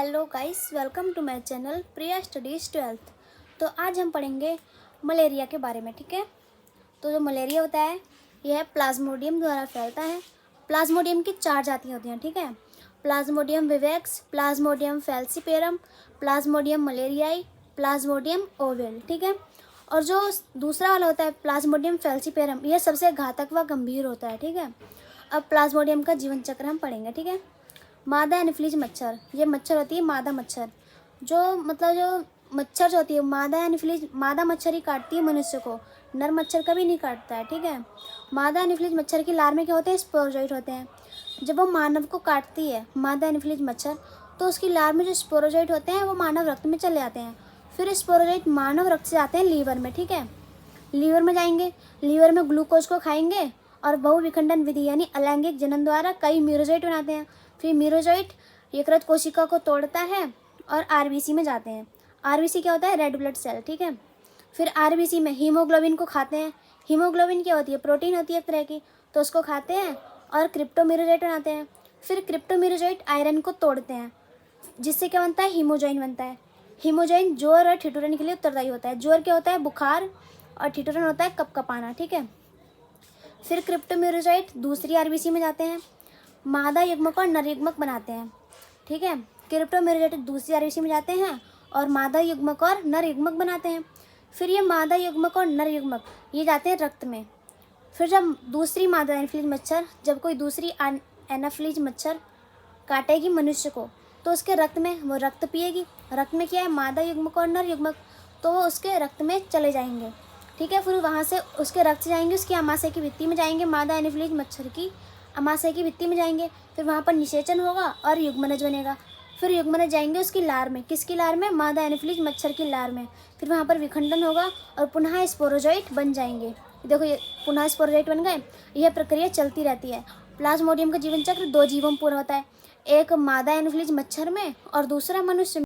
Hello guys, welcome to my channel Priya studies 12th। तो आज हम पढ़ेंगे मलेरिया के बारे में। ठीक है, तो जो मलेरिया होता है यह प्लाज्मोडियम द्वारा फैलता है। प्लाज्मोडियम की 4 जातियाँ होती हैं। ठीक है, plasmodium vivax, plasmodium falciparum, plasmodium malariae, plasmodium ovale. ठीक है, और जो दूसरा वाला होता है प्लाज्मोडियम फैल्सिपेरम, यह सबसे घातक व गंभीर होता है। ठीक है, अब प्लाज्मोडियम का जीवन चक्र हम पढ़ेंगे। ठीक है, मादा एनोफिलीज मच्छर, ये मच्छर होती है मादा मच्छर। जो मच्छर जो होती है मादा एनोफिलीज, मादा मच्छर ही काटती है मनुष्य को, नर मच्छर कभी नहीं काटता है। ठीक है, मादा एनोफिलीज मच्छर के लार्वे क्या होते हैं? स्पोरोजोइट होते हैं। जब वो मानव को काटती है मादा एनोफिलीज मच्छर, तो उसकी लार्वे जो स्पोरोजोइट होते हैं वो मानव रक्त में चले जाते हैं। फिर स्पोरोजोइट मानव रक्त से जाते हैं लीवर में। ठीक है, लीवर में जाएंगे, लीवर में ग्लूकोज को खाएंगे और बहुविखंडन विधि यानी अलैंगिक जनन द्वारा कई मीरोजोइट बनाते हैं। फिर मीरोजोइट यकृत कोशिका को तोड़ता है और आरबीसी में जाते हैं। आरबीसी क्या होता है? Red blood cell. ठीक है, फिर आरबीसी में हीमोग्लोबिन को खाते हैं। हीमोग्लोबिन क्या होती है? प्रोटीन होती है एक तरह की, तो उसको खाते हैं और क्रिप्टोमीरोजोइट बनाते हैं। फिर क्रिप्टोमीरोजोइट आयरन को तोड़ते हैं, जिससे क्या बनता है? हीमोजोइन बनता है। हीमोजोइन जोर और ठिठुरन के लिए उत्तरदायी होता है। जोर क्या होता है? बुखार, और ठिठुरन होता है कपकपाना। ठीक है, फिर क्रिप्टोमीरोजोइट दूसरी आरबीसी में जाते हैं, मादा युग्मक और नर युग्मक बनाते हैं। ठीक है, क्रिप्टोमीरोजोइट दूसरी आरबीसी में जाते हैं और मादा युग्मक और नर युग्मक बनाते हैं। फिर ये मादा युग्मक और नर युग्मक ये जाते हैं रक्त में। फिर जब दूसरी मादा एनाफिलीज मच्छर, जब कोई दूसरी एनाफिलीज मच्छर काटेगी मनुष्य को, तो उसके रक्त में वो रक्त पिएगी। रक्त में क्या है? मादा युग्मक और नर युग्मक, तो वो उसके रक्त में चले जाएंगे। ठीक है, फिर वहाँ से उसके रक्त से जाएंगे उसकी आमाशय की भित्ति में जाएंगे, मादा एनाफिलीज मच्छर की आमाशय की भित्ति में जाएंगे। फिर वहाँ पर निषेचन होगा और युग्मनज बनेगा। फिर युग्मनज जाएंगे उसकी लार में। किसकी लार में? मादा एनाफिलीज मच्छर की लार में। फिर वहाँ पर विखंडन होगा और पुनः स्पोरोजोइट बन जाएंगे। देखो, ये पुनः स्पोरोजोइट बन गए। यह प्रक्रिया चलती रहती है। प्लाज्मोडियम का जीवन चक्र 2 जीवों में पूरा होता है, एक मादा एनाफिलीज मच्छर में और दूसरा मनुष्य में।